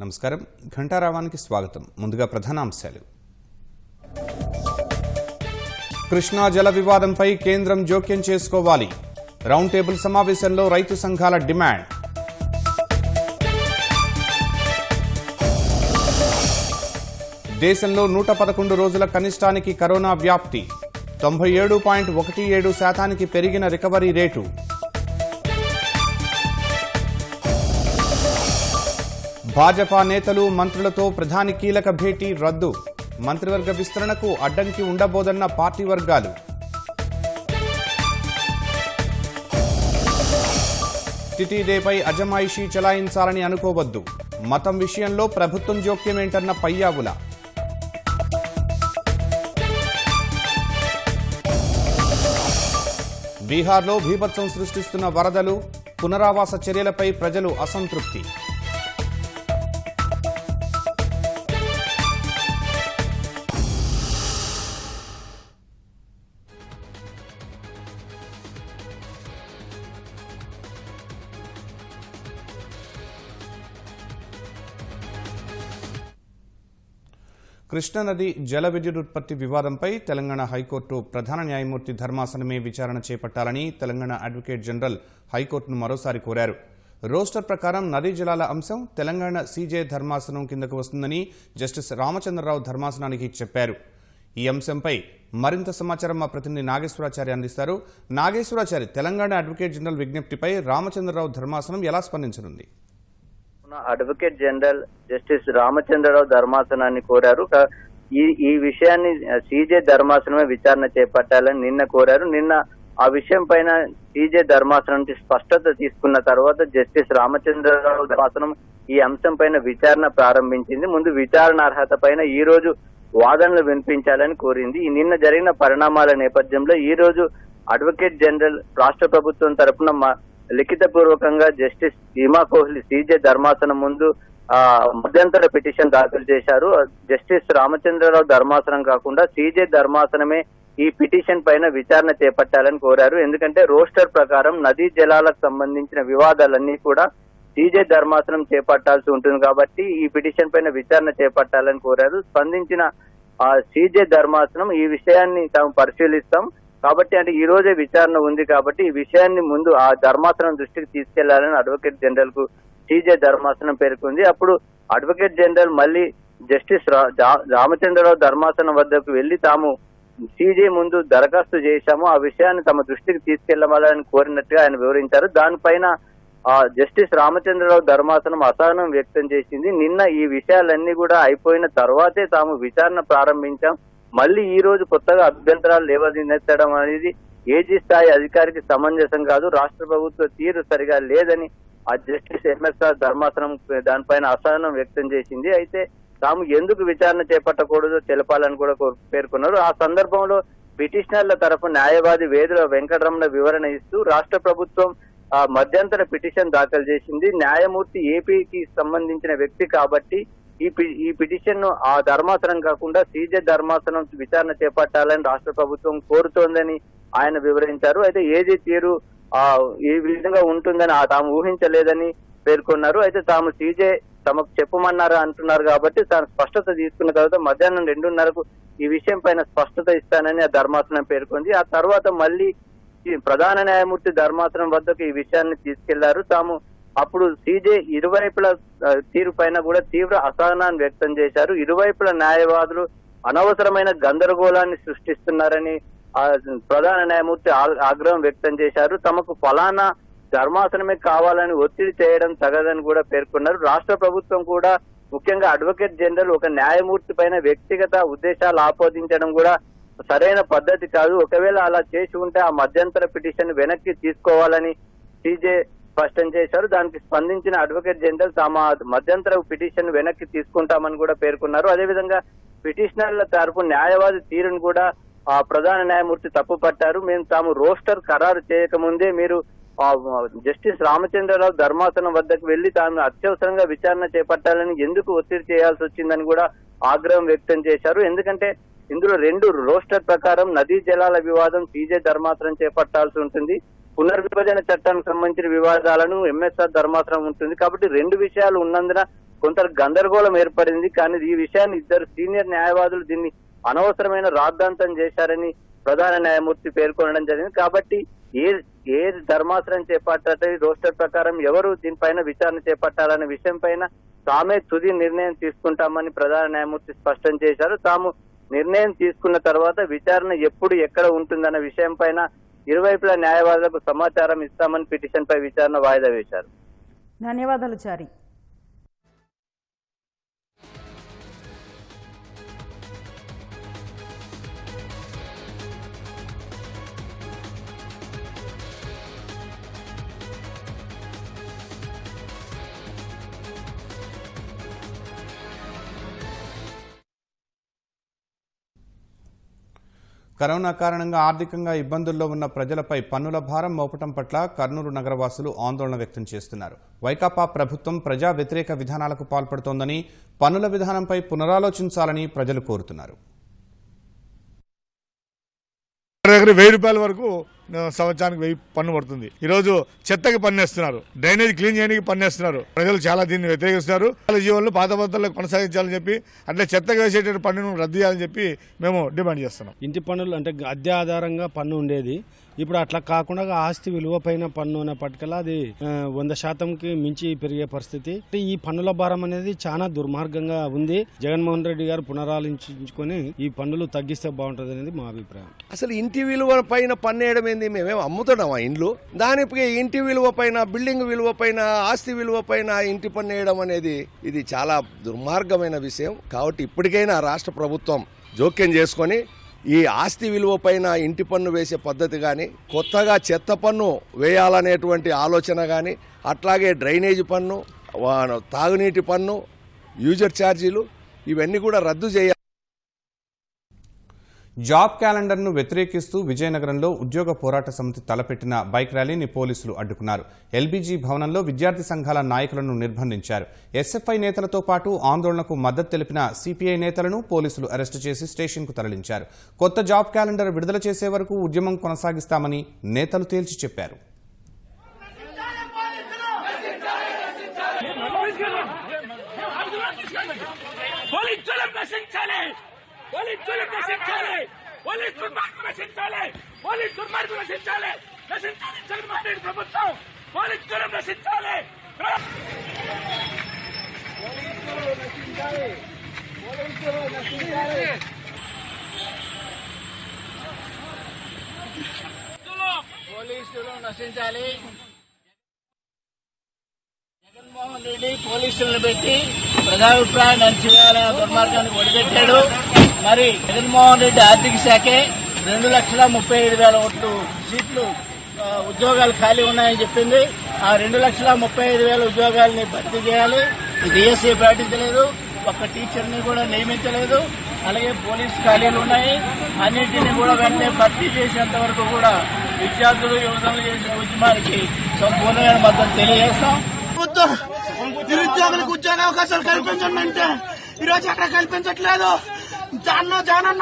నమస్కారం ఘంటారావానికి స్వాగతం. ముందుగా ప్రధానాంశాలు. కృష్ణా జల వివాదంపై కేంద్రం జోక్యం చేసుకోవాలి. రౌండ్ టేబుల్ సమావేశంలో రైతు సంఘాల డిమాండ్. దేశంలో 111 రోజుల కనిష్టానికి కరోనా వ్యాప్తి 97.17% పెరిగిన రికవరీ రేటు. భాజపా నేతలు మంత్రులతో ప్రధాని కీలక భేటీ రద్దు. మంత్రివర్గ విస్తరణకు అడ్డంకి ఉండబోదన్న పార్టీ వర్గాలు. టిటిడేపై అజమాయిషీ చెలాయించాలని అనుకోవద్దు. మతం విషయంలో ప్రభుత్వం జోక్యమేంటన్న పయ్యావుల. బీహార్లో బీభత్సం సృష్టిస్తున్న వరదలు, పునరావాస చర్యలపై ప్రజలు అసంతృప్తి. కృష్ణానది జల విద్యుత్ ఉత్పత్తి వివాదంపై తెలంగాణ హైకోర్టు ప్రధాన న్యాయమూర్తి ధర్మాసనమే విచారణ చేపట్టాలని తెలంగాణ అడ్వకేట్ జనరల్ హైకోర్టును మరోసారి కోరారు. రోస్టర్ ప్రకారం నదీ జలాల అంశం తెలంగాణ సీజే ధర్మాసనం కిందకు వస్తుందని జస్టిస్ రామచంద్రరావు ధర్మాసనానికి చెప్పారు. ఈ అంశంపై మరింత సమాచారం మా ప్రతినిధి నాగేశ్వరాచారి అందిస్తారు. నాగేశ్వరాచారి, తెలంగాణ అడ్వకేట్ జనరల్ విజ్ఞప్తిపై రామచంద్రరావు ధర్మాసనం ఎలా స్పందించనుంది? అడ్వకేట్ జనరల్ జస్టిస్ రామచంద్రరావు ధర్మాసనాన్ని కోరారు. ఈ విషయాన్ని సీజే ధర్మాసనమే విచారణ చేపట్టాలని నిన్న కోరారు. నిన్న ఆ విషయం పైన సీజే ధర్మాసనం నుంచి స్పష్టత తీసుకున్న తర్వాత జస్టిస్ రామచంద్రరావు ధర్మాసనం ఈ అంశం పైన విచారణ ప్రారంభించింది. ముందు విచారణ అర్హత పైన ఈ రోజు వాదనలు వినిపించాలని కోరింది. ఈ నిన్న జరిగిన పరిణామాల నేపథ్యంలో ఈ రోజు అడ్వకేట్ జనరల్ రాష్ట్ర ప్రభుత్వం తరఫున లిఖిత పూర్వకంగా జస్టిస్ హిమా కోహ్లీ సీజే ధర్మాసనం ముందు మధ్యంతర పిటిషన్ దాఖలు చేశారు. జస్టిస్ రామచంద్రరావు ధర్మాసనం కాకుండా సీజే ధర్మాసనమే ఈ పిటిషన్ పైన విచారణ చేపట్టాలని కోరారు. ఎందుకంటే రోస్టర్ ప్రకారం నదీ జలాలకు సంబంధించిన వివాదాలన్నీ కూడా సీజే ధర్మాసనం చేపట్టాల్సి ఉంటుంది కాబట్టి ఈ పిటిషన్ పైన విచారణ చేపట్టాలని కోరారు. స్పందించిన సీజే ధర్మాసనం ఈ విషయాన్ని తాము పరిశీలిస్తాం కాబట్టి, అంటే ఈ రోజే విచారణ ఉంది కాబట్టి ఈ విషయాన్ని ముందు ఆ ధర్మాసనం దృష్టికి తీసుకెళ్లాలని అడ్వకేట్ జనరల్ కు సీజే ధర్మాసనం పేర్కొంది. అప్పుడు అడ్వకేట్ జనరల్ మళ్ళీ జస్టిస్ రామచంద్రరావు ధర్మాసనం వద్దకు వెళ్లి తాము సీజే ముందు దరఖాస్తు చేశాము, ఆ విషయాన్ని తమ దృష్టికి తీసుకెళ్లవాలని కోరినట్టుగా ఆయన వివరించారు. దానిపైన జస్టిస్ రామచంద్రరావు ధర్మాసనం అసహనం వ్యక్తం చేసింది. నిన్న ఈ విషయాలన్నీ కూడా అయిపోయిన తర్వాతే తాము విచారణ ప్రారంభించాం, మళ్ళీ ఈ రోజు కొత్తగా అభ్యంతరాలు లేవనెత్తడం అనేది ఏజీ స్థాయి అధికారికి సమంజసం కాదు, రాష్ట్ర ప్రభుత్వ తీరు సరిగా లేదని ఆ జస్టిస్ ఎంఎస్ఆర్ ధర్మాసనం దానిపైన అసహనం వ్యక్తం చేసింది. అయితే తాము ఎందుకు విచారణ చేపట్టకూడదో తెలపాలని కూడా పేర్కొన్నారు. ఆ సందర్భంలో పిటిషనర్ల తరఫు న్యాయవాది వేదుల వెంకటరమణ వివరణ ఇస్తూ రాష్ట్ర ప్రభుత్వం మధ్యంతర పిటిషన్ దాఖలు చేసింది. న్యాయమూర్తి ఏపీకి సంబంధించిన వ్యక్తి కాబట్టి ఈ పిటిషన్ ను ఆ ధర్మాసనం కాకుండా సీజే ధర్మాసనం విచారణ చేపట్టాలని రాష్ట్ర ప్రభుత్వం కోరుతోందని ఆయన వివరించారు. అయితే ఏజీ తీరు ఈ విధంగా ఉంటుందని తాము ఊహించలేదని పేర్కొన్నారు. అయితే తాము సీజే తమకు చెప్పమన్నారా అంటున్నారు కాబట్టి తాను స్పష్టత తీసుకున్న తర్వాత మధ్యాహ్నం 2:30కు ఈ విషయం పైన స్పష్టత ఇస్తానని ఆ ధర్మాసనం పేర్కొంది. ఆ తర్వాత మళ్ళీ ప్రధాన న్యాయమూర్తి ధర్మాసనం వద్దకు ఈ విషయాన్ని తీసుకెళ్లారు. తాము అప్పుడు సీజే ఇరువైపుల తీరు పైన కూడా తీవ్ర అసహనాన్ని వ్యక్తం చేశారు. ఇరువైపుల న్యాయవాదులు అనవసరమైన గందరగోళాన్ని సృష్టిస్తున్నారని ప్రధాన న్యాయమూర్తి ఆగ్రహం వ్యక్తం చేశారు. తమకు ఫలానా ధర్మాసనమే కావాలని ఒత్తిడి చేయడం తగదని కూడా పేర్కొన్నారు. రాష్ట్ర ప్రభుత్వం కూడా ముఖ్యంగా అడ్వకేట్ జనరల్ ఒక న్యాయమూర్తి పైన వ్యక్తిగత ఉద్దేశాలు ఆపాదించడం కూడా సరైన పద్ధతి కాదు. ఒకవేళ అలా చేసి ఉంటే ఆ మధ్యంతర పిటిషన్ వెనక్కి తీసుకోవాలని సీజే స్పష్టం చేశారు. దానికి స్పందించిన అడ్వకేట్ జనరల్ తమ మధ్యంతర పిటిషన్ వెనక్కి తీసుకుంటామని కూడా పేర్కొన్నారు. అదేవిధంగా పిటిషనర్ల తరపు న్యాయవాది తీరును కూడా ప్రధాన న్యాయమూర్తి తప్పుపట్టారు. మేము తాము రోస్టర్ ఖరారు చేయకముందే మీరు జస్టిస్ రామచంద్రరావు ధర్మాసనం వద్దకు వెళ్లి తాము అత్యవసరంగా విచారణ చేపట్టాలని ఎందుకు ఒత్తిడి చేయాల్సి వచ్చిందని కూడా ఆగ్రహం వ్యక్తం చేశారు. ఎందుకంటే ఇందులో 2 రోస్టర్ ప్రకారం నదీ జలాల వివాదం సీజే ధర్మాసనం చేపట్టాల్సి ఉంటుంది, పునర్విభజన చట్టానికి సంబంధించిన వివాదాలను ఎంఎస్ఆర్ ధర్మాసనం ఉంటుంది. కాబట్టి 2 విషయాలు ఉన్నందున కొంత గందరగోళం ఏర్పడింది. కానీ ఈ విషయాన్ని ఇద్దరు సీనియర్ న్యాయవాదులు దీన్ని అనవసరమైన రాద్ధాంతం చేశారని ప్రధాన న్యాయమూర్తి పేర్కొనడం జరిగింది. కాబట్టి ఏ ధర్మాసనం చేపట్టాలి, రోస్టర్ ప్రకారం ఎవరు దీనిపైన విచారణ చేపట్టాలనే విషయం పైన తామే తుది నిర్ణయం తీసుకుంటామని ప్రధాన న్యాయమూర్తి స్పష్టం చేశారు. తాము నిర్ణయం తీసుకున్న తర్వాత విచారణ ఎప్పుడు ఎక్కడ ఉంటుందన్న విషయం పైన ఇరువైపుల న్యాయవాదులకు సమాచారం ఇస్తామని పిటిషన్ పై విచారణ వాయిదా వేశారు. ధన్యవాదాలు చారి. కరోనా కారణంగా ఆర్థికంగా ఇబ్బందుల్లో ఉన్న ప్రజలపై పన్నుల భారం మోపటం పట్ల కర్నూలు నగరవాసులు ఆందోళన వ్యక్తం చేస్తున్నారు. వైకాపా ప్రభుత్వం ప్రజా వ్యతిరేక విధానాలకు పాల్పడుతోందని, పన్నుల విధానంపై పునరాలోచించాలని ప్రజలు కోరుతున్నారు. దగ్గర 1000 రూపాయల వరకు సంవత్సరానికి 1000 పన్ను పడుతుంది. ఈ రోజు చెత్తకి పన్నేస్తున్నారు, డ్రైనేజ్ క్లీన్ చేయడానికి పన్నేస్తున్నారు. ప్రజలు చాలా దీన్ని వ్యతిరేకిస్తున్నారు. జీవనంలో పాత పద్ధతుల్లో కొనసాగించాలని చెప్పి, అట్లా చెత్తకి వేసేటువంటి పన్నును రద్దు చేయాలని చెప్పి మేము డిమాండ్ చేస్తున్నాం. ఇంటి పన్నులు అంటే అద్దె ఆధారంగా పన్ను ఉండేది, ఇప్పుడు అట్లా కాకుండా ఆస్తి విలువ పైన పన్ను అనే పట్టుకలా అది 100%కి మించి పెరిగే పరిస్థితి. ఈ పన్నుల భారం అనేది చాలా దుర్మార్గంగా ఉంది. జగన్మోహన్ రెడ్డి గారు పునరాలోచించుకొని ఈ పన్నులు తగ్గిస్తే బాగుంటుంది అనేది మా అభిప్రాయం. అసలు ఇంటి విలువ పైన పన్నేయడం ఏంది? మేమేం అమ్ముతున్నామా ఇండ్లు? దానికి ఇంటి విలువ పైన, బిల్డింగ్ విలువ పైన, ఆస్తి విలువ పైన ఇంటి పన్నేయడం అనేది ఇది చాలా దుర్మార్గమైన విషయం. కాబట్టి ఇప్పటికైనా రాష్ట్ర ప్రభుత్వం జోక్యం చేసుకొని ఈ ఆస్తి విలువ పైన ఇంటి పన్ను వేసే పద్ధతి కానీ, కొత్తగా చెత్త పన్ను వేయాలనేటువంటి ఆలోచన కానీ, అట్లాగే డ్రైనేజ్ పన్ను, తాగునీటి పన్ను, యూజర్ ఛార్జీలు ఇవన్నీ కూడా రద్దు చేయాలి. జాబ్ క్యాలెండర్ను వ్యతిరేకిస్తూ విజయనగరంలో ఉద్యోగ పోరాట సమితి తలపెట్టిన బైక్ ర్యాలీని పోలీసులు అడ్డుకున్నారు. ఎల్బీజీ భవనంలో విద్యార్థి సంఘాల నాయకులను నిర్బంధించారు. ఎస్ఎఫ్ఐ నేతలతో పాటు ఆందోళనకు మద్దతు తెలిపిన సిపిఐ నేతలను పోలీసులు అరెస్టు చేసి స్టేషన్కు తరలించారు. కొత్త జాబ్ క్యాలెండర్ విడుదల చేసే వరకు ఉద్యమం కొనసాగిస్తామని నేతలు తేల్చి చెప్పారు. పోలీసులు నశించాలి. జగన్మోహన్ రెడ్డి పోలీసులను పెట్టి ప్రజాభిప్రాయాన్ని అణచివేయాలనే దుర్మార్గానికి ఒడిగట్టాడు. మరి జగన్మోహన్ రెడ్డి ఆర్థిక శాఖే 2,35,000 సీట్లు ఉద్యోగాలు ఖాళీ ఉన్నాయని చెప్పింది. ఆ 2,35,000 ఉద్యోగాలని భర్తీ చేయాలి. డిఎస్సీ ప్రకటించలేదు, ఒక్క టీచర్ని కూడా నియమించలేదు. అలాగే పోలీసు ఖాళీలు ఉన్నాయి, అన్నింటినీ కూడా వెంటనే భర్తీ చేసేంత వరకు కూడా విద్యార్థులు, యువతలు చేసిన ఉద్యమానికి సంపూర్ణమైన మద్దతు తెలియజేస్తాం. నిరుద్యోగులకు ఉద్యోగ అవకాశాలు కల్పించండి అంటే ఈరోజు ఎక్కడ కల్పించట్లేదు. జగన్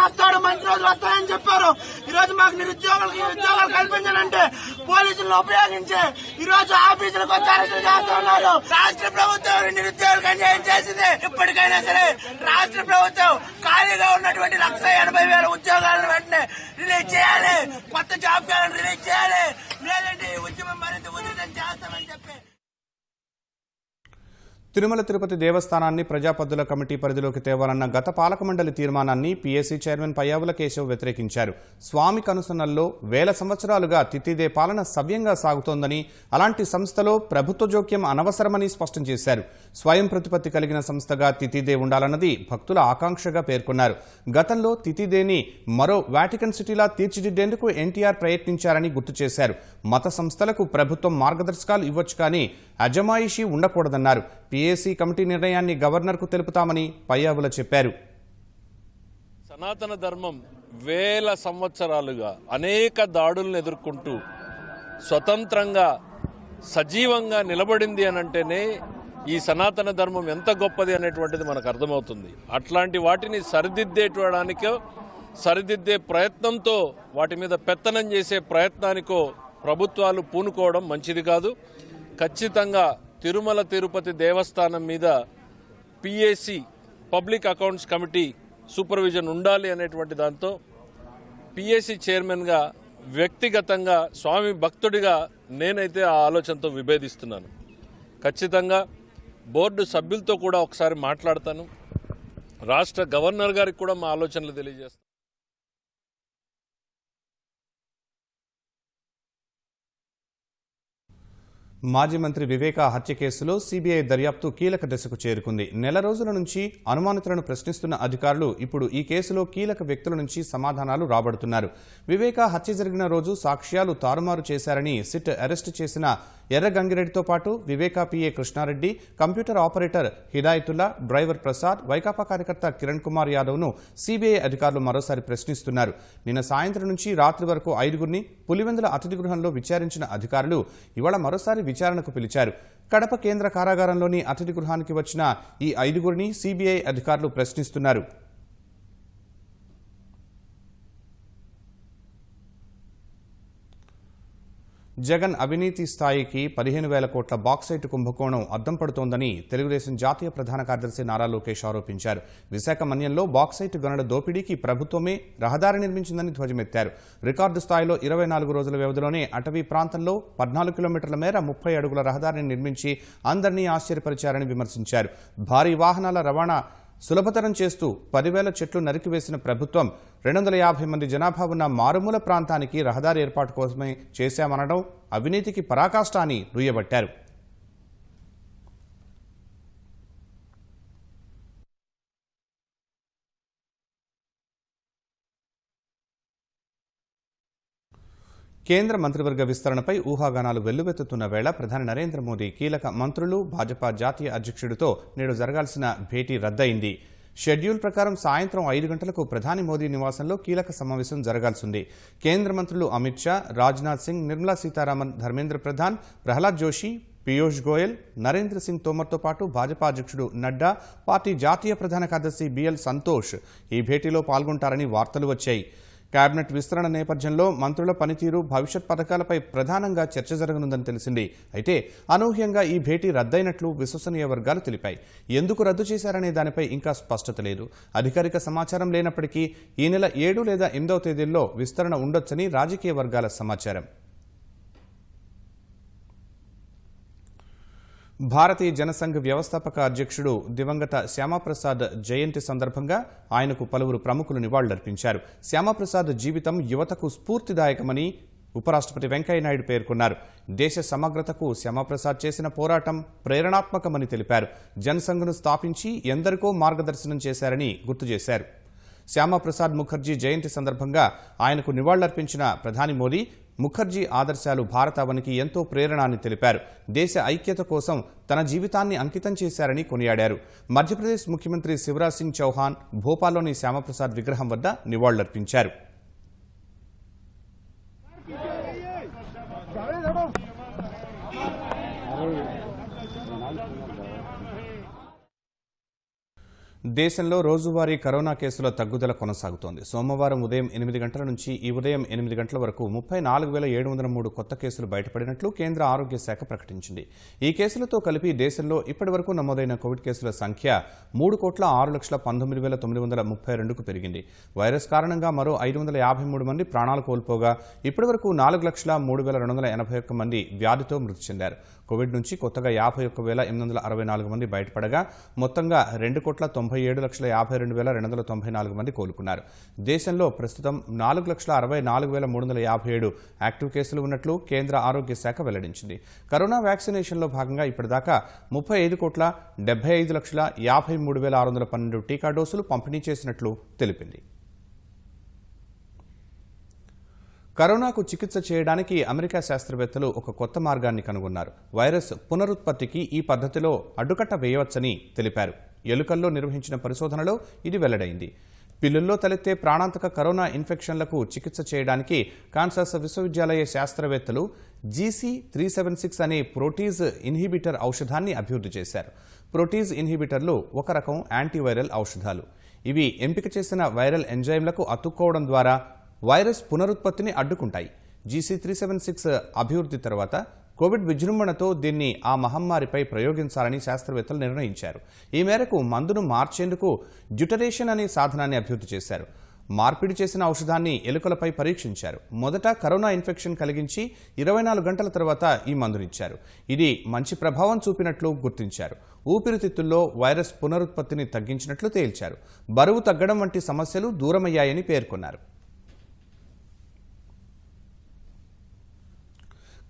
వస్తాడు, మంచి రోజులు వస్తాయని చెప్పారు. ఈ రోజు మాకు నిరుద్యోగులకి ఉద్యోగాలు కల్పించాలంటే పోలీసులను ఉపయోగించి ఈ రోజు ఆఫీసులకు వచ్చి అరెస్టులు చేస్తున్నారు. రాష్ట్ర ప్రభుత్వం నిరుద్యోగులకు అన్యాయం చేసింది. ఇప్పటికైనా సరే రాష్ట్ర ప్రభుత్వం ఖాళీగా ఉన్నటువంటి 1,80,000 ఉద్యోగాలను వెంటనే రిలీజ్ చేయాలి. కొత్త జాబ్ క్యాలెండర్ రిలీజ్ చేయాలి. లేదంటే ఈ ఉద్యమం మరింత ఉధృతం చేస్తామని చెప్పి తిరుమల తిరుపతి దేవస్థానాన్ని ప్రజాపద్దుల కమిటీ పరిధిలోకి తేవాలన్న గత పాలక మండలి తీర్మానాన్ని పీఏసీ చైర్మన్ పయ్యావుల కేశవ్ వ్యతిరేకించారు. స్వామి కనుసన్నల్లో 1000 సంవత్సరాలుగా తితిదే పాలన సవ్యంగా సాగుతోందని, అలాంటి సంస్థలో ప్రభుత్వ జోక్యం అనవసరమని స్పష్టం చేశారు. స్వయం ప్రతిపత్తి కలిగిన సంస్థగా తితిదే ఉండాలన్నది భక్తుల ఆకాంక్షగా పేర్కొన్నారు. గతంలో తితిదేని మరో వాటికన్ సిటీలా తీర్చిదిద్దేందుకు ఎన్టీఆర్ ప్రయత్నించారని గుర్తు చేశారు. మత సంస్థలకు ప్రభుత్వం మార్గదర్శకాలు ఇవ్వచ్చు, కానీ అజమాయిషీ ఉండకూడదన్నారు. పీఏసీ కమిటీ నిర్ణయాన్ని గవర్నర్కు తెలుపుతామని పయ్యావుల చెప్పారు. సనాతన ధర్మం 1000 సంవత్సరాలుగా అనేక దాడులను ఎదుర్కొంటూ స్వతంత్రంగా సజీవంగా నిలబడింది అనంటేనే ఈ సనాతన ధర్మం ఎంత గొప్పది అనేటువంటిది మనకు అర్థమవుతుంది. అట్లాంటి వాటిని సరిదిద్దే ప్రయత్నంతో వాటి మీద పెత్తనం చేసే ప్రయత్నానికో ప్రభుత్వాలు పూనుకోవడం మంచిది కాదు. ఖచ్చితంగా తిరుమల తిరుపతి దేవస్థానం మీద PAC public accounts committee supervision ఉండాలి అనేటువంటి దాంతో పిఏసి చైర్మన్గా వ్యక్తిగతంగా స్వామి భక్తుడిగా నేనైతే ఆ ఆలోచనతో విభేదిస్తున్నాను. ఖచ్చితంగా బోర్డు సభ్యులతో కూడా ఒకసారి మాట్లాడతాను. రాష్ట్ర గవర్నర్ గారికి కూడా మా ఆలోచనలు తెలియజేస్తాను. మాజీ మంత్రి వివేకా హత్య కేసులో సీబీఐ దర్యాప్తు కీలక దశకు చేరుకుంది. నెల రోజుల నుంచి అనుమానితులను ప్రశ్నిస్తున్న అధికారులు ఇప్పుడు ఈ కేసులో కీలక వ్యక్తుల నుంచి సమాధానాలు రాబడుతున్నారు. వివేకా హత్య జరిగిన రోజు సాక్ష్యాలు తారుమారు చేశారని సిట్ అరెస్టు చేసిన ఎర్ర గంగిరెడ్డితో పాటు Viveka PA Krishna Reddy, computer operator Hidayatullah, driver Prasad, Vaikapa కార్యకర్త కిరణ్ కుమార్ యాదవ్ను సీబీఐ అధికారులు మరోసారి ప్రశ్నిస్తున్నారు. నిన్న సాయంత్రం నుంచి రాత్రి వరకు 5గురిని పులివెందుల అతిథి గృహంలో విచారించిన అధికారులు ఇవాళ మరోసారి విచారణకు పిలిచారు. కడప కేంద్ర కారాగారంలోని అతిథి గృహానికి వచ్చిన ఈ 5గురిని సీబీఐ అధికారులు ప్రశ్నిస్తున్నారు. జగన్ అవినీతి స్థాయికి 15,000 కోట్ల బాక్సైట్ కుంభకోణం అద్దం పడుతోందని తెలుగుదేశం జాతీయ ప్రధాన కార్యదర్శి నారా లోకేష్ ఆరోపించారు. విశాఖ మన్యంలో బాక్సైట్ గనుల దోపిడీకి ప్రభుత్వమే రహదారి నిర్మించిందని ధ్వజమెత్తారు. రికార్డు స్థాయిలో 24 రోజుల వ్యవధిలోనే అటవీ ప్రాంతంలో 14 కిలోమీటర్ల మేర 30 అడుగుల రహదారిని నిర్మించి అందరినీ ఆశ్చర్యపరిచారని విమర్శించారు. భారీ వాహనాల రవాణా సులభతరం చేస్తూ 10,000 చెట్లు నరికివేసిన ప్రభుత్వం 250 మంది జనాభా ఉన్న మారుమూల ప్రాంతానికి రహదారి ఏర్పాటు కోసమే చేశామనడం అవినీతికి పరాకాష్ట అని దుయ్యబట్టారు. కేంద్ర మంత్రివర్గ విస్తరణపై ఊహాగానాలు వెల్లువెత్తుతున్న వేళ ప్రధాని నరేంద్ర మోదీ కీలక మంత్రులు, భాజపా జాతీయ అధ్యక్షుడితో నేడు జరగాల్సిన భేటీ రద్దయింది. షెడ్యూల్ ప్రకారం సాయంత్రం 5 గంటలకు ప్రధాని మోదీ నివాసంలో కీలక సమావేశం జరగాల్సింది. కేంద్ర మంత్రులు అమిత్ షా, రాజ్నాథ్ సింగ్, నిర్మలా సీతారామన్, ధర్మేంద్ర ప్రధాన్, ప్రహ్లాద్ జోషి, పీయూష్ గోయల్, నరేంద్ర సింగ్ తోమర్తో పాటు భాజపా అధ్యక్షుడు నడ్డా, పార్టీ జాతీయ ప్రధాన కార్యదర్శి బిఎల్ సంతోష్ ఈ భేటీలో పాల్గొంటారని వార్తలు వచ్చాయి. కేబినెట్ విస్తరణ నేపథ్యంలో మంత్రుల పనితీరు, భవిష్యత్ పథకాలపై ప్రధానంగా చర్చ జరగనుందని తెలిసింది. అయితే అనూహ్యంగా ఈ భేటీ రద్దయినట్లు విశ్వసనీయ వర్గాలు తెలిపాయి. ఎందుకు రద్దు చేశారనే దానిపై ఇంకా స్పష్టత లేదు. అధికారిక సమాచారం లేనప్పటికీ ఈ నెల 7 లేదా 8వ తేదీల్లో విస్తరణ ఉండొచ్చని రాజకీయ వర్గాల సమాచారం. భారతీయ జనసంఘ్ వ్యవస్థాపక అధ్యక్షుడు దివంగత శ్యామాప్రసాద్ జయంతి సందర్భంగా ఆయనకు పలువురు ప్రముఖులు నివాళులర్పించారు. శ్యామాప్రసాద్ జీవితం యువతకు స్ఫూర్తిదాయకమని ఉపరాష్ట్రపతి వెంకయ్యనాయుడు పేర్కొన్నారు. దేశ సమగ్రతకు శ్యామాప్రసాద్ చేసిన పోరాటం ప్రేరణాత్మకమని తెలిపారు. జనసంఘ్ను స్థాపించి ఎందరికో మార్గదర్శనం చేశారని గుర్తు చేశారు. శ్యామాప్రసాద్ ముఖర్జీ జయంతి సందర్భంగా ఆయనకు నివాళులర్పించిన ప్రధాని మోదీ ముఖర్జీ ఆదర్శాలు భారతావనికి ఎంతో ప్రేరణ అని తెలిపారు. దేశ ఐక్యత కోసం తన జీవితాన్ని అంకితం చేశారని కొనియాడారు. మధ్యప్రదేశ్ ముఖ్యమంత్రి శివరాజ్ సింగ్ చౌహాన్ భోపాల్లోని శ్యామాప్రసాద్ విగ్రహం వద్ద నివాళులర్పించారు. దేశంలో రోజువారీ కరోనా కేసుల తగ్గుదల కొనసాగుతోంది. సోమవారం ఉదయం 8 గంటల నుంచి ఈ ఉదయం 8 గంటల వరకు 34,703 కొత్త కేసులు బయటపడినట్లు కేంద్ర ఆరోగ్య శాఖ ప్రకటించింది. ఈ కేసులతో కలిపి దేశంలో ఇప్పటివరకు నమోదైన కోవిడ్ కేసుల సంఖ్య 3,06,19,932కు పెరిగింది. వైరస్ కారణంగా మరో 553 మంది ప్రాణాలు కోల్పోగా ఇప్పటివరకు 4,03,281 మంది వ్యాధితో మృతి చెందారు. కోవిడ్ నుంచి కొత్తగా 51,864 మంది బయటపడగా మొత్తంగా 2,97,52,294 మంది కోలుకున్నారు. దేశంలో ప్రస్తుతం 4,64,357 యాక్టివ్ కేసులు ఉన్నట్లు కేంద్ర ఆరోగ్య శాఖ వెల్లడించింది. కరోనా వ్యాక్సినేషన్లో భాగంగా ఇప్పటిదాకా 35,75,53,612 టీకా డోసులు పంపిణీ చేసినట్లు తెలిపింది. కరోనాకు చికిత్స చేయడానికి అమెరికా శాస్త్రవేత్తలు ఒక కొత్త మార్గాన్ని కనుగొన్నారు. వైరస్ పునరుత్పత్తికి ఈ పద్ధతిలో అడ్డుకట్ట వేయవచ్చని తెలిపారు. ఎలుకల్లో నిర్వహించిన పరిశోధనలో ఇది వెల్లడైంది. పిల్లుల్లో తలెత్తే ప్రాణాంతక కరోనా ఇన్ఫెక్షన్లకు చికిత్స చేయడానికి కాన్సాస్ విశ్వవిద్యాలయ శాస్త్రవేత్తలు GC376 అనే ప్రోటీజ్ ఇన్హిబిటర్ ఔషధాన్ని అభివృద్ధి చేశారు. ప్రోటీజ్ ఇన్హిబిటర్లు ఒక రకం యాంటీవైరల్ ఔషధాలు. ఇవి ఎంపిక చేసిన వైరల్ ఎంజైమ్లకు అతుక్కోవడం ద్వారా వైరస్ పునరుత్పత్తిని అడ్డుకుంటాయి. GC376 అభివృద్ధి తర్వాత కోవిడ్ విజృంభణతో దీన్ని ఆ మహమ్మారిపై ప్రయోగించాలని శాస్త్రవేత్తలు నిర్ణయించారు. ఈ మేరకు మందును మార్చేందుకు డ్యూటరేషన్ అనే సాధనాన్ని అభివృద్ధి చేశారు. మార్పిడి చేసిన ఔషధాన్ని ఎలుకలపై పరీక్షించారు. మొదట కరోనా ఇన్ఫెక్షన్ కలిగించి 24 గంటల తర్వాత ఈ మందునిచ్చారు. ఇది మంచి ప్రభావం చూపినట్లు గుర్తించారు. ఊపిరితిత్తుల్లో వైరస్ పునరుత్పత్తిని తగ్గించినట్లు తేల్చారు. బరువు తగ్గడం వంటి సమస్యలు దూరమయ్యాయని పేర్కొన్నారు.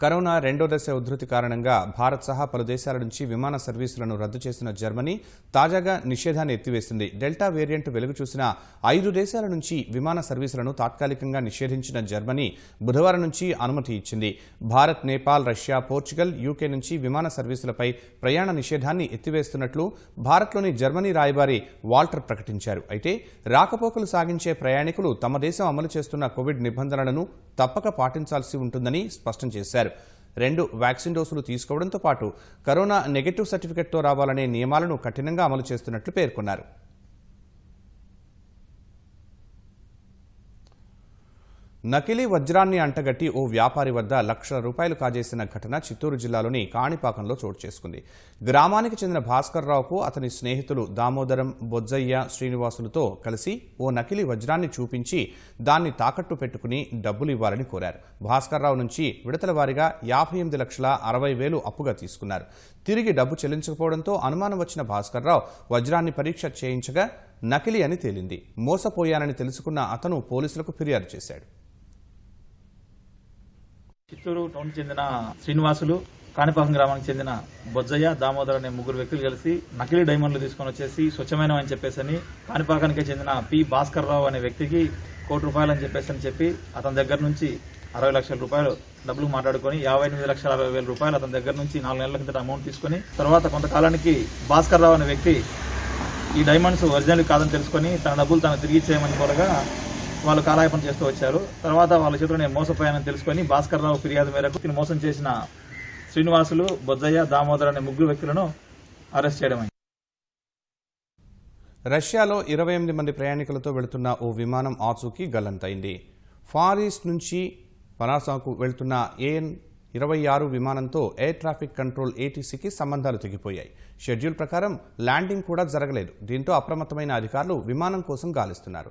కరోనా రెండో దశ ఉధృతి కారణంగా భారత్ సహా పలు దేశాల నుంచి విమాన సర్వీసులను రద్దు చేసిన జర్మనీ తాజాగా నిషేధాన్ని ఎత్తివేసింది. డెల్టా వేరియంట్ వెలుగు చూసిన 5 దేశాల నుంచి విమాన సర్వీసులను తాత్కాలికంగా నిషేధించిన జర్మనీ బుధవారం నుంచి అనుమతి ఇచ్చింది. Bharat, Nepal, Russia, Portugal, UK నుంచి విమాన సర్వీసులపై ప్రయాణ నిషేధాన్ని ఎత్తివేస్తున్నట్లు భారత్లోని జర్మనీ రాయబారి వాల్టర్ ప్రకటించారు. అయితే రాకపోకలు సాగించే ప్రయాణికులు తమ దేశం అమలు చేస్తున్న కోవిడ్ నిబంధనలను తప్పక పాటించాల్సి ఉంటుందని స్పష్టం చేశారు. 2 వ్యాక్సిన్ డోసులు తీసుకోవడంతో పాటు కరోనా నెగటివ్ సర్టిఫికెట్తో రావాలనే నియమాలను కఠినంగా అమలు చేస్తున్నట్లు పేర్కొన్నారు. నకిలీ వజ్రాన్ని అంటగట్టి ఓ వ్యాపారి వద్ద లక్షల రూపాయలు కాజేసిన ఘటన చిత్తూరు జిల్లాలోని కాణిపాకంలో చోటు చేసుకుంది. గ్రామానికి చెందిన భాస్కర్ రావుకు అతని స్నేహితులు దామోదరం, బొజ్జయ్య, శ్రీనివాసులతో కలిసి ఓ నకిలీ వజ్రాన్ని చూపించి దాన్ని తాకట్టు పెట్టుకుని డబ్బులు ఇవ్వాలని కోరారు. భాస్కర్ రావు నుంచి విడతల వారీగా 58,60,000 అప్పుగా తీసుకున్నారు. తిరిగి డబ్బు చెల్లించకపోవడంతో అనుమానం వచ్చిన భాస్కర్ రావు వజ్రాన్ని పరీక్ష చేయించగా నకిలీ అని తేలింది. మోసపోయానని తెలుసుకున్న అతను పోలీసులకు ఫిర్యాదు చేశాడు. చిత్తూరు టౌన్ చెందిన శ్రీనివాసులు, కాణిపాకం గ్రామానికి చెందిన బొజ్జయ్య, దామోదర్ అనే 3 వ్యక్తులు కలిసి నకిలీ డైమండ్లు తీసుకొని వచ్చేసి స్వచ్ఛమైనవని చెప్పేసి కాణిపాకానికి చెందిన పి భాస్కర్ రావు అనే వ్యక్తికి ₹1,00,00,000 అని చెప్పి అతని దగ్గర నుంచి 60 లక్షల రూపాయలు డబ్బులు మాట్లాడుకుని 58,60,000 అతని దగ్గర నుంచి 4 నెలల కింద అమౌంట్ తీసుకుని తర్వాత కొంతకాలానికి భాస్కర్ రావు అనే వ్యక్తి ఈ డైమండ్స్ ఒరిజినల్ కాదని తెలుసుకుని తన డబ్బులు తను తిరిగి ఇచ్చేయమని కోరగా వాళ్ళు కాలయాపన చేస్తూ వచ్చారు. తర్వాత వాళ్ళ చేతిలో నేను మోసపోయానని తెలుసుకుని భాస్కర్ రావు ఫిర్యాదు మేరకు దీన్ని మోసం చేసిన శ్రీనివాసులు, బొజ్జయ్య, దామోదర్ అనే 3 వ్యక్తులను అరెస్ట్ చేయడమైంది. రష్యాలో 28 మంది ప్రయాణికులతో వెళుతున్న ఓ విమానం ఆచూకీ గల్లంతైంది. ఫార్ ఈస్ట్ నుంచి పనాసాకు వెళ్తున్న AN-26 విమానంతో ఎయిర్ ట్రాఫిక్ కంట్రోల్ ATCకి సంబంధాలు తెగిపోయాయి. షెడ్యూల్ ప్రకారం ల్యాండింగ్ కూడా జరగలేదు. దీంతో అప్రమత్తమైన అధికారులు విమానం కోసం గాలిస్తున్నారు.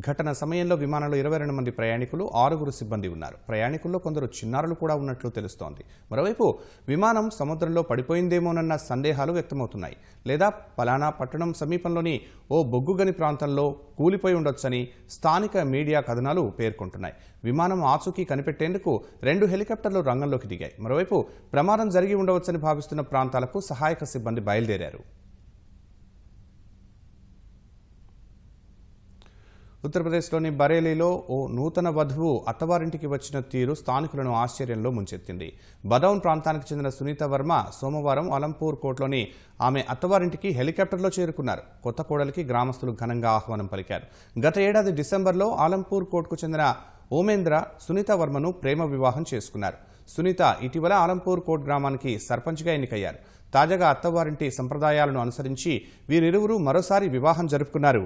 ఘటన సమయంలో విమానంలో 22 మంది ప్రయాణికులు, 6 సిబ్బంది ఉన్నారు. ప్రయాణికుల్లో కొందరు చిన్నారులు కూడా ఉన్నట్లు తెలుస్తోంది. మరోవైపు విమానం సముద్రంలో పడిపోయిందేమోనన్న సందేహాలు వ్యక్తమవుతున్నాయి. లేదా పలానా పట్టణం సమీపంలోని ఓ బొగ్గుగని ప్రాంతంలో కూలిపోయి ఉండొచ్చని స్థానిక మీడియా కథనాలు పేర్కొంటున్నాయి. విమానం ఆచూకీ కనిపెట్టేందుకు 2 హెలికాప్టర్లు రంగంలోకి దిగాయి. మరోవైపు ప్రమాదం జరిగి ఉండవచ్చని భావిస్తున్న ప్రాంతాలకు సహాయక సిబ్బంది బయలుదేరారు. ఉత్తరప్రదేశ్లోని బరేలీలో ఓ నూతన వధువు అత్తవారింటికి వచ్చిన తీరు స్థానికులను ఆశ్చర్యంలో ముంచెత్తింది. బదౌన్ ప్రాంతానికి చెందిన సునీత వర్మ సోమవారం అలంపూర్ కోట్లోని ఆమె అత్తవారింటికి హెలికాప్టర్లో చేరుకున్నారు. కొత్త కోడలికి గ్రామస్తులు ఘనంగా ఆహ్వానం పలికారు. గత ఏడాది డిసెంబర్లో ఆలంపూర్ కోట్కు చెందిన ఓమేంద్ర సునీత వర్మను ప్రేమ వివాహం చేసుకున్నారు. సునీత ఇటీవల ఆలంపూర్ కోట్ గ్రామానికి సర్పంచ్గా ఎన్నికయ్యారు. తాజాగా అత్తవారింటి సంప్రదాయాలను అనుసరించి వీరిరువురు మరోసారి వివాహం జరుపుకున్నారు.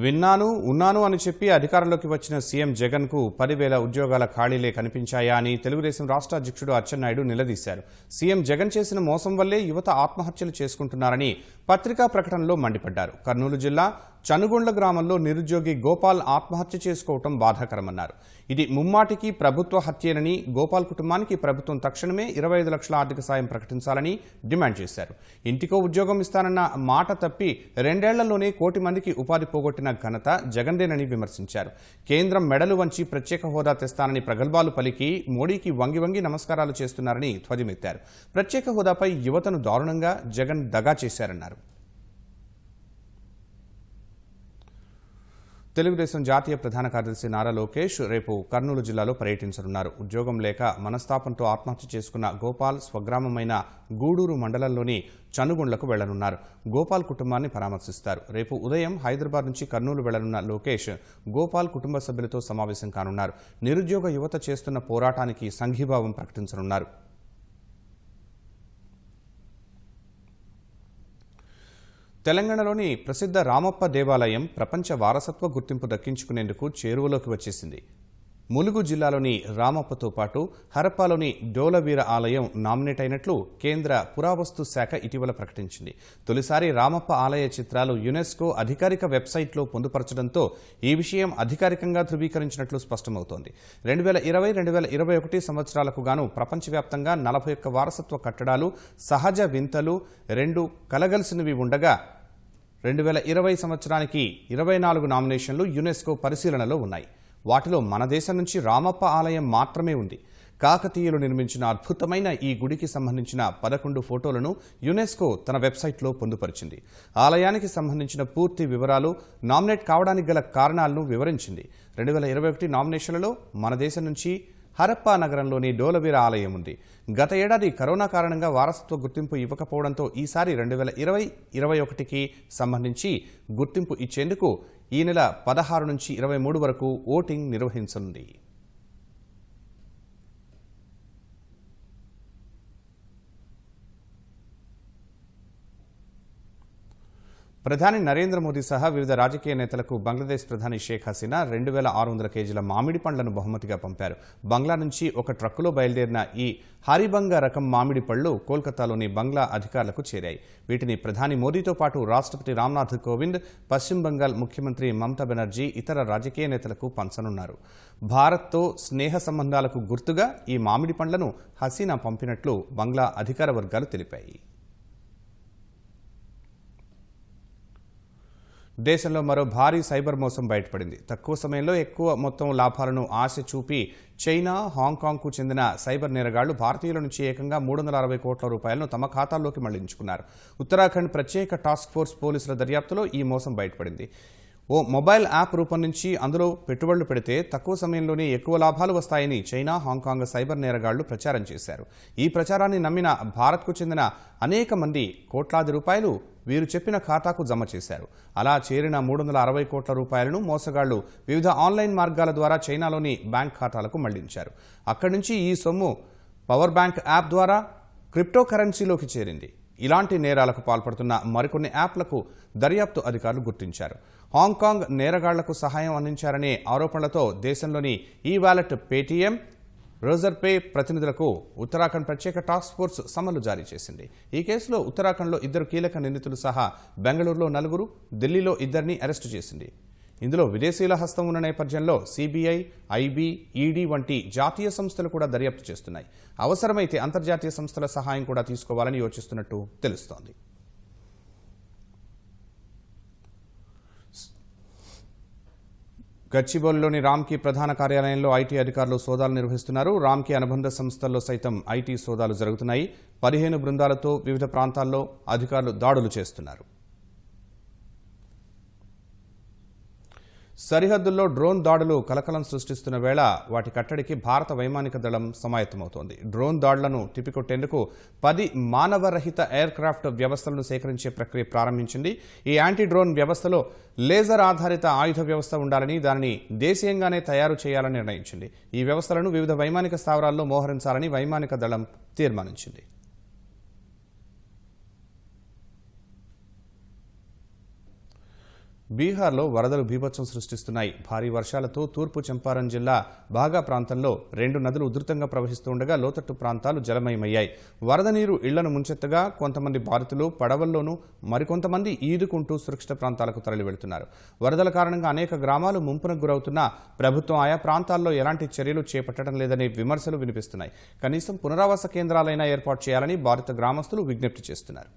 విన్నాను ఉన్నాను అని చెప్పి అధికారంలోకి వచ్చిన సీఎం జగన్ కు 10,000 ఉద్యోగాల ఖాళీలే కనిపించాయా అని తెలుగుదేశం రాష్ట్ర అధ్యక్షుడు అచ్చెన్నాయుడు నిలదీశారు. సీఎం జగన్ చేసిన మోసం వల్లే యువత ఆత్మహత్యలు చేసుకుంటున్నారని పత్రికా ప్రకటనలో మండిపడ్డారు. కర్నూలు జిల్లా చనుగొండ్ల గ్రామంలో నిరుద్యోగి గోపాల్ ఆత్మహత్య చేసుకోవటం బాధాకరమన్నారు. ఇది ముమ్మాటికి ప్రభుత్వ హత్యేనని, గోపాల్ కుటుంబానికి ప్రభుత్వం తక్షణమే 25 లక్షల ఆర్థిక సాయం ప్రకటించాలని డిమాండ్ చేశారు. ఇంటికో ఉద్యోగం ఇస్తానన్న మాట తప్పి 2 ఏళ్లలోనే 1 కోటి మందికి ఉపాధి పోగొట్టిన ఘనత జగన్దేనని విమర్శించారు. కేంద్రం మెడలు వంచి ప్రత్యేక హోదా తెస్తానని ప్రగల్భాలు పలికి మోడీకి వంగి వంగి నమస్కారాలు చేస్తున్నారని ధ్వజమెత్తారు. ప్రత్యేక హోదాపై యువతను దారుణంగా జగన్ దగా చేశారన్నారు. తెలుగుదేశం జాతీయ ప్రధాన కార్యదర్శి నారా లోకేష్ రేపు కర్నూలు జిల్లాలో పర్యటించనున్నారు. ఉద్యోగం లేక మనస్తాపంతో ఆత్మహత్య చేసుకున్న గోపాల్ స్వగ్రామమైన గూడూరు మండలంలోని చనుగొండ్లకు వెళ్లనున్నారు. గోపాల్ కుటుంబాన్ని పరామర్శిస్తారు. రేపు ఉదయం హైదరాబాద్ నుంచి కర్నూలు వెళ్లనున్న లోకేష్ గోపాల్ కుటుంబ సభ్యులతో సమావేశం కానున్నారు. నిరుద్యోగ యువత చేస్తున్న పోరాటానికి సంఘీభావం ప్రకటించనున్నారు. తెలంగాణలోని ప్రసిద్ధ రామప్ప దేవాలయం ప్రపంచ వారసత్వ గుర్తింపు దక్కించుకునేందుకు చేరువలోకి వచ్చేసింది. ములుగు జిల్లాలోని రామప్పతో పాటు హరప్పాలోని డోలవీర ఆలయం నామినేట్ అయినట్లు కేంద్ర పురావస్తు శాఖ ఇటీవల ప్రకటించింది. తొలిసారి రామప్ప ఆలయ చిత్రాలు యునెస్కో అధికారిక వెబ్సైట్లో పొందుపరచడంతో ఈ విషయం అధికారికంగా ధృవీకరించినట్లు స్పష్టమవుతోంది. 2020-2021 సంవత్సరాలకు గాను ప్రపంచవ్యాప్తంగా 41 వారసత్వ కట్టడాలు, సహజ వింతలు 2 కలగలిసినవి ఉండగా 2020 సంవత్సరానికి 24 నామినేషన్లు యునెస్కో పరిశీలనలో ఉన్నాయి. వాటిలో మన దేశం నుంచి రామప్ప ఆలయం మాత్రమే ఉంది. కాకతీయులు నిర్మించిన అద్భుతమైన ఈ గుడికి సంబంధించిన 11 ఫోటోలను యునెస్కో తన వెబ్సైట్లో పొందుపరిచింది. ఆలయానికి సంబంధించిన పూర్తి వివరాలు, నామినేట్ కావడానికి గల కారణాలను వివరించింది. 2021 నామినేషన్లలో మన దేశం నుంచి హరప్పా నగరంలోని డోలవీర ఆలయం ఉంది. గత ఏడాది కరోనా కారణంగా వారసత్వ గుర్తింపు ఇవ్వకపోవడంతో ఈసారి 2020-21కి సంబంధించి గుర్తింపు ఇచ్చేందుకు ఈ నెల 16 నుంచి 23 వరకు ఓటింగ్ నిర్వహించనుంది. ప్రధాని నరేంద్ర మోదీ సహా వివిధ రాజకీయ నేతలకు బంగ్లాదేశ్ ప్రధాని షేక్ హసీనా 2600 కేజీల మామిడి పండ్లను బహుమతిగా పంపారు. బంగ్లా నుంచి ఒక ట్రక్కులో బయలుదేరిన ఈ హారిబంగా రకం మామిడి పళ్లు కోల్కతాలోని బంగ్లా అధికారులకు చేరాయి. వీటిని ప్రధాని మోదీతో పాటు రాష్ట్రపతి రామ్నాథ్ కోవింద్, పశ్చిమ బంగాల్ ముఖ్యమంత్రి మమతా బెనర్జీ ఇతర రాజకీయ నేతలకు పంచనున్నారు. భారత్తో స్నేహ సంబంధాలకు గుర్తుగా ఈ మామిడి పండ్లను హసీనా పంపినట్లు బంగ్లా అధికార వర్గాలు తెలిపాయి. దేశంలో మరో భారీ సైబర్ మోసం బయటపడింది. తక్కువ సమయంలో ఎక్కువ మొత్తం లాభాలను ఆశ చూపి చైనా, హాంకాంగ్కు చెందిన సైబర్ నేరగాళ్లు భారతీయుల నుంచి ఏకంగా 360 కోట్ల రూపాయలను తమ ఖాతాల్లోకి మళ్లించుకున్నారు. ఉత్తరాఖండ్ ప్రత్యేక టాస్క్ ఫోర్స్ పోలీసుల దర్యాప్తులో ఈ మోసం బయటపడింది. ఓ మొబైల్ యాప్ రూపొందించి అందులో పెట్టుబడులు పెడితే తక్కువ సమయంలోనే ఎక్కువ లాభాలు వస్తాయని చైనా, హాంకాంగ్ సైబర్ నేరగాళ్లు ప్రచారం చేశారు. ఈ ప్రచారాన్ని నమ్మిన భారత్కు చెందిన అనేక మంది కోట్లాది రూపాయలు వీరు చెప్పిన ఖాతాకు జమ చేశారు. అలా చేరిన 360 కోట్ల రూపాయలను మోసగాళ్లు వివిధ ఆన్లైన్ మార్గాల ద్వారా చైనాలోని బ్యాంక్ ఖాతాలకు మళ్లించారు. అక్కడి నుంచి ఈ సొమ్ము పవర్ బ్యాంక్ యాప్ ద్వారా క్రిప్టో కరెన్సీలోకి చేరింది. ఇలాంటి నేరాలకు పాల్పడుతున్న మరికొన్ని యాప్లకు దర్యాప్తు అధికారులు గుర్తించారు. హాంకాంగ్ నేరగాళ్లకు సహాయం అందించారనే ఆరోపణలతో దేశంలోని ఈ వాలెట్, పేటీఎం, రిజర్వ్ పే ప్రతినిధులకు ఉత్తరాఖండ్ ప్రత్యేక టాస్క్ ఫోర్స్ సమన్లు జారీ చేసింది. ఈ కేసులో ఉత్తరాఖండ్లో 2 కీలక నిందితులు సహా బెంగళూరులో 4, ఢిల్లీలో 2ని అరెస్టు చేసింది. ఇందులో విదేశీయుల హస్తం ఉన్న నేపథ్యంలో సిబిఐ, ఐబీ, ఈడీ వంటి జాతీయ సంస్థలు కూడా దర్యాప్తు చేస్తున్నాయి. అవసరమైతే అంతర్జాతీయ సంస్థల సహాయం కూడా తీసుకోవాలని యోచిస్తున్నట్టు తెలుస్తోంది. గచ్చిబౌలిలోని రామ్కీ ప్రధాన కార్యాలయంలో ఐటీ అధికారులు సోదాలు నిర్వహిస్తున్నారు. రామ్కీ అనుబంధ సంస్థల్లో సైతం ఐటీ సోదాలు జరుగుతున్నాయి. 15 బృందాలతో వివిధ ప్రాంతాల్లో అధికారులు దాడులు చేస్తున్నారు. సరిహద్దుల్లో డ్రోన్ దాడులు కలకలం సృష్టిస్తున్న వేళ వాటి కట్టడికి భారత వైమానిక దళం సమాయత్తమవుతోంది. డ్రోన్ దాడులను తిప్పికొట్టేందుకు 10 మానవరహిత ఎయిర్ క్రాఫ్ట్ వ్యవస్థలను సేకరించే ప్రక్రియ ప్రారంభించింది. ఈ యాంటీ డ్రోన్ వ్యవస్థలో లేజర్ ఆధారిత ఆయుధ వ్యవస్థ ఉండాలని, దానిని దేశీయంగానే తయారు చేయాలని నిర్ణయించింది. ఈ వ్యవస్థలను వివిధ వైమానిక స్థావరాల్లో మోహరించాలని వైమానిక దళం తీర్మానించింది. బీహార్లో వరదలు బీభత్సం సృష్టిస్తున్నాయి. భారీ వర్షాలతో తూర్పు చంపారన్ జిల్లా బాగా ప్రాంతంలో 2 నదులు ఉధృతంగా ప్రవహిస్తుండగా లోతట్టు ప్రాంతాలు జలమయమయ్యాయి. వరద నీరు ఇళ్లను ముంచెత్తగా కొంతమంది బాధితులు పడవల్లోనూ మరికొంతమంది ఈదుకుంటూ సురక్షిత ప్రాంతాలకు తరలి వెళ్తున్నారు. వరదల కారణంగా అనేక గ్రామాలు ముంపునకు గురవుతున్నా ప్రభుత్వం ఆయా ప్రాంతాల్లో ఎలాంటి చర్యలు చేపట్టడం లేదనే విమర్శలు వినిపిస్తున్నాయి. కనీసం పునరావాస కేంద్రాలైనా ఏర్పాటు చేయాలని బాధిత గ్రామస్తులు విజ్ఞప్తి చేస్తున్నారు.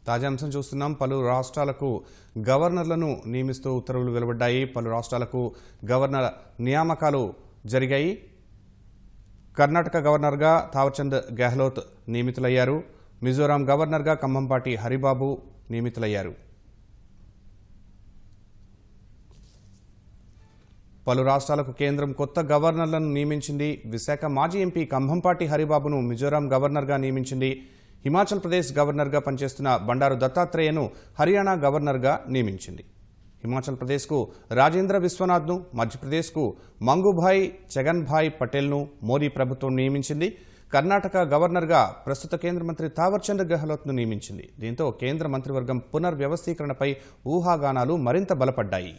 తాజా అంశం చూస్తున్నాం. పలు రాష్ట్రాలకు గవర్నర్లను నియమిస్తూ ఉత్తర్వులు వెలువడ్డాయి. పలు రాష్ట్రాలకు గవర్నర్ నియామకాలు జరిగాయి. కర్ణాటక గవర్నర్గా తావర్చంద్ గెహ్లోత్ నియమితులయ్యారు. మిజోరాం గవర్నర్గా కంభంపాటి హరిబాబు నియమితులయ్యారు. పలు రాష్ట్రాలకు కేంద్రం కొత్త గవర్నర్లను నియమించింది. విశాఖ మాజీ ఎంపీ కంభంపాటి హరిబాబును మిజోరాం గవర్నర్గా నియమించింది. హిమాచల్ ప్రదేశ్ గవర్నర్గా పనిచేస్తున్న బండారు దత్తాత్రేయను హర్యానా గవర్నర్గా నియమించింది. హిమాచల్ ప్రదేశ్కు రాజేంద్ర విశ్వనాథ్ను, మధ్యప్రదేశ్కు మంగుభాయ్ చగన్భాయ్ పటేల్ను మోదీ ప్రభుత్వం నియమించింది. కర్ణాటక గవర్నర్గా ప్రస్తుత కేంద్ర మంత్రి తావర్చంద్ గెహ్లోత్ను నియమించింది. దీంతో కేంద్ర మంత్రివర్గం పునర్వ్యవస్థీకరణపై ఊహాగానాలు మరింత బలపడ్డాయి.